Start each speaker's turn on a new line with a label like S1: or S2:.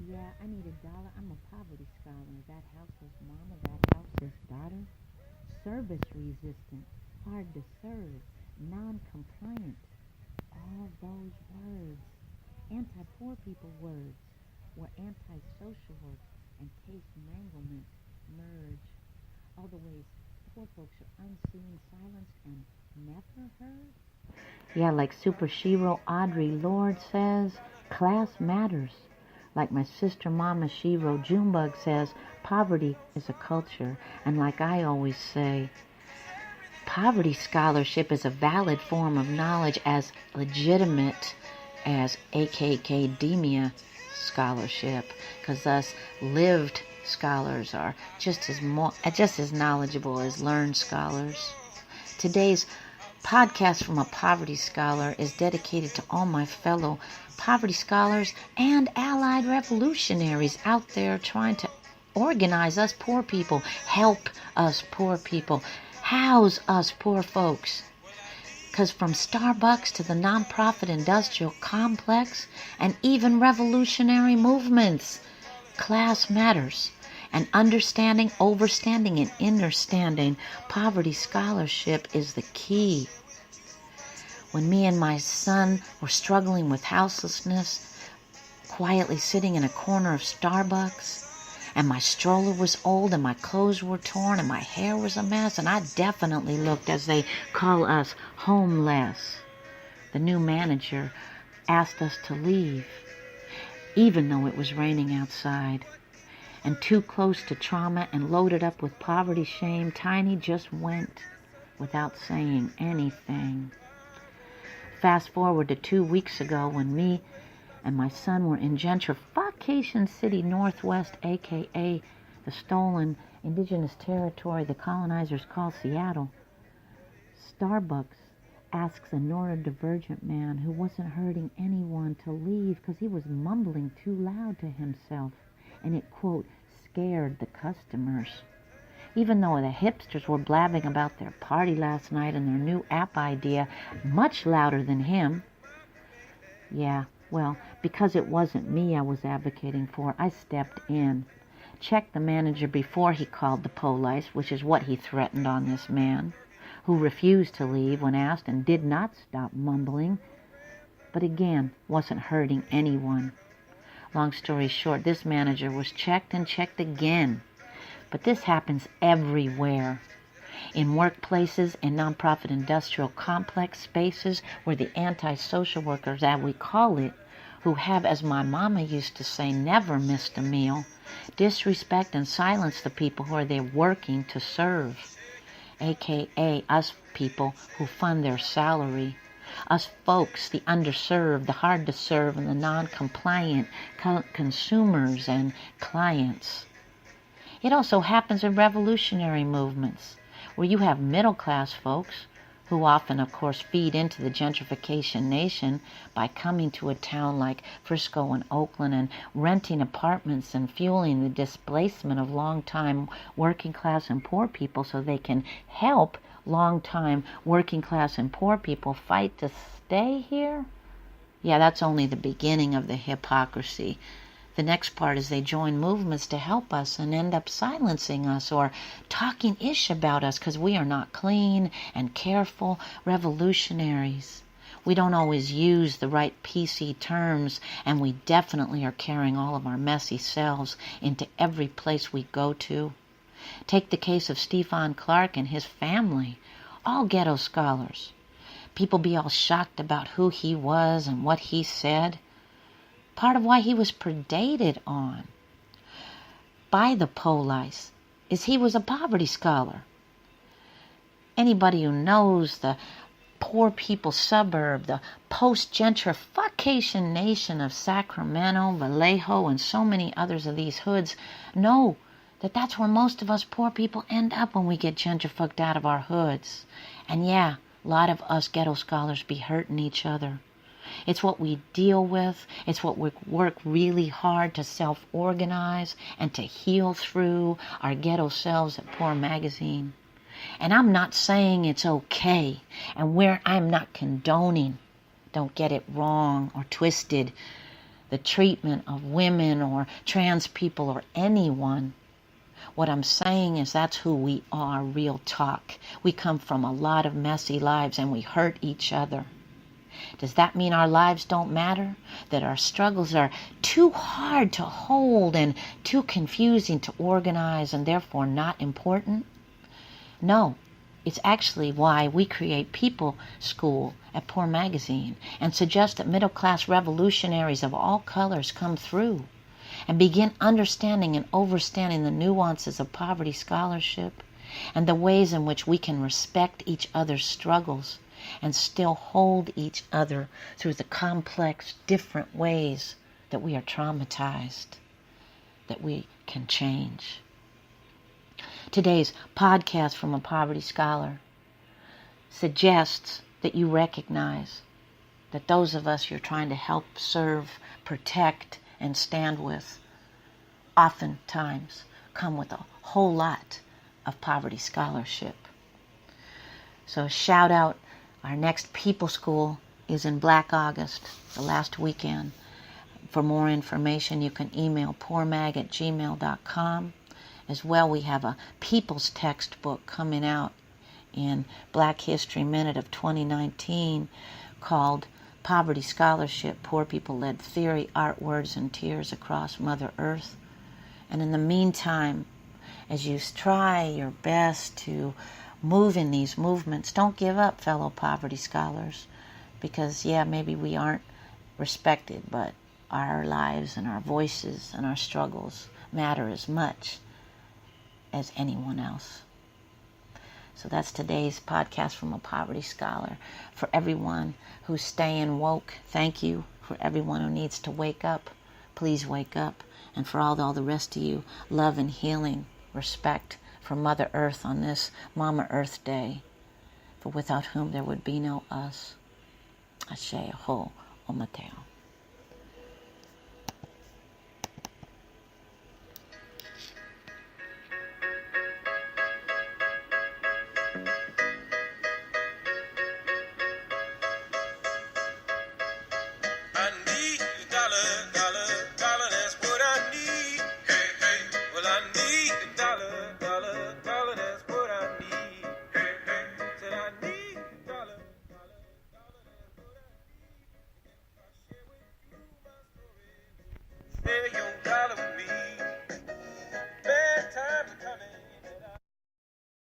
S1: Yeah, I need $1. I'm a poverty scholar. That houseless mama, that houseless daughter. Service resistant, hard to serve, non-compliant. All those words, anti-poor people words, where anti-social work and case manglement merge. All the ways poor folks are unseen, silenced, and never heard. Yeah, like superhero Audre Lorde says, class matters. Like my sister Mama Shiro Junebug says, poverty is a culture. And like I always say, poverty scholarship is a valid form of knowledge as legitimate as Kkkorporations scholarship, because us lived scholars are just as knowledgeable as learned scholars. Today's podcast from a poverty scholar is dedicated to all my fellow poverty scholars and allied revolutionaries out there trying to organize us poor people, help us poor people, house us poor folks. Because from Starbux to the nonprofit industrial complex and even revolutionary movements, class matters. And understanding, overstanding, and understanding poverty scholarship is the key. When me and my son were struggling with houselessness, quietly sitting in a corner of Starbucks, and my stroller was old, and my clothes were torn, and my hair was a mess, and I definitely looked, as they call us, homeless. The new manager asked us to leave, even though it was raining outside. And too close to trauma and loaded up with poverty shame, Tiny just went without saying anything. Fast forward to 2 weeks ago when me and my son were in gentrification city Northwest, a.k.a. the stolen indigenous territory the colonizers call Seattle. Starbux asks a neurodivergent man who wasn't hurting anyone to leave because he was mumbling too loud to himself, and it, quote, scared the customers. Even though the hipsters were blabbing about their party last night and their new app idea much louder than him. Yeah, well, because it wasn't me I was advocating for, I stepped in, checked the manager before he called the police, which is what he threatened on this man, who refused to leave when asked and did not stop mumbling, but again, wasn't hurting anyone. Long story short, this manager was checked and checked again. But this happens everywhere. In workplaces, in nonprofit industrial complex spaces where the anti-social workers, as we call it, who have, as my mama used to say, never missed a meal, disrespect and silence the people who are there working to serve, a.k.a. us people who fund their salary. Us folks, the underserved, the hard to serve, and the non-compliant consumers and clients. It also happens in revolutionary movements, where you have middle-class folks who often, of course, feed into the gentrification nation by coming to a town like Frisco and Oakland and renting apartments and fueling the displacement of long-time working-class and poor people so they can help long-time working-class and poor people fight to stay here. Yeah, that's only the beginning of the hypocrisy. The next part is they join movements to help us and end up silencing us or talking ish about us because we are not clean and careful revolutionaries. We don't always use the right PC terms, and we definitely are carrying all of our messy selves into every place we go to. Take the case of Stephon Clark and his family, all ghetto scholars. People be all shocked about who he was and what he said. Part of why he was predated on by the police is he was a poverty scholar. Anybody who knows the poor people suburb, the post-gentrification nation of Sacramento, Vallejo, and so many others of these hoods know that that's where most of us poor people end up when we get gentrified out of our hoods. And yeah, a lot of us ghetto scholars be hurting each other. It's what we deal with. It's what we work really hard to self-organize and to heal through our ghetto selves at Poor Magazine. And I'm not saying it's okay, and where I'm not condoning, don't get it wrong or twisted, the treatment of women or trans people or anyone. What I'm saying is that's who we are, real talk. We come from a lot of messy lives and we hurt each other. Does that mean our lives don't matter? That our struggles are too hard to hold and too confusing to organize and therefore not important? No, it's actually why we create People School at Poor Magazine and suggest that middle-class revolutionaries of all colors come through and begin understanding and overstanding the nuances of poverty scholarship and the ways in which we can respect each other's struggles and still hold each other through the complex, different ways that we are traumatized, that we can change. Today's podcast from a poverty scholar suggests that you recognize that those of us you're trying to help, serve, protect, and stand with oftentimes come with a whole lot of poverty scholarship. So shout out, our next People School is in Black August, the last weekend. For more information, you can email poormag@gmail.com. As well, we have a People's textbook coming out in Black History Minute of 2019 called Poverty Scholarship, Poor People-Led Theory, Art, Words, and Tears Across Mother Earth. And in the meantime, as you try your best to move in these movements, don't give up, fellow poverty scholars, because maybe we aren't respected, but our lives and our voices and our struggles matter as much as anyone else. So that's today's podcast from a poverty scholar. For everyone who's staying woke, thank you. For everyone who needs to wake up, please wake up. And for all the rest of you, love and healing, respect for Mother Earth on this Mama Earth Day, for without whom there would be no us. Ashe ho omateo.